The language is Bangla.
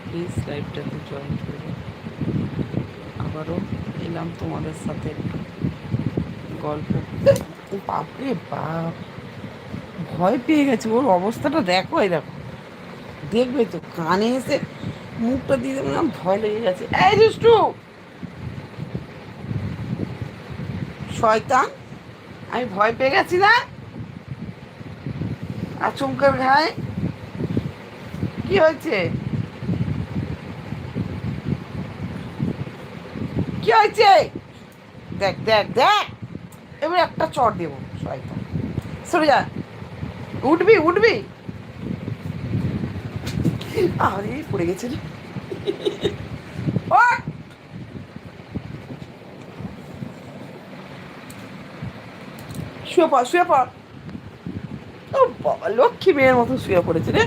প্লিজ লাইভটাতে জয়েন করবে। আবারও এলাম তোমাদের সাথে একটু গল্প। বাপরে বাপ, ভয় পেয়ে গেছে। ওর অবস্থাটা দেখো, এই দেখো, দেখবে তো কানে এসে মুখটা দিয়ে দেবে না, ভয় লেগে গেছে। এই দুষ্টু শয়তান, আমি ভয় পেয়ে গেছি না আচমকার ঘায়ে। কি হয়েছে, কি হয়েছে? দেখ দেখ দেখ, এবার একটা চড় দেবো। শয়তান, সরে যা। উঠবি উঠবি। আরে পড়ে গেছে রে। ওঠ! শুয়ে পড় শুয়ে পড়। ও বাবা, লক্ষ্মী মেয়ের মতো শুয়ে পড়েছে রে।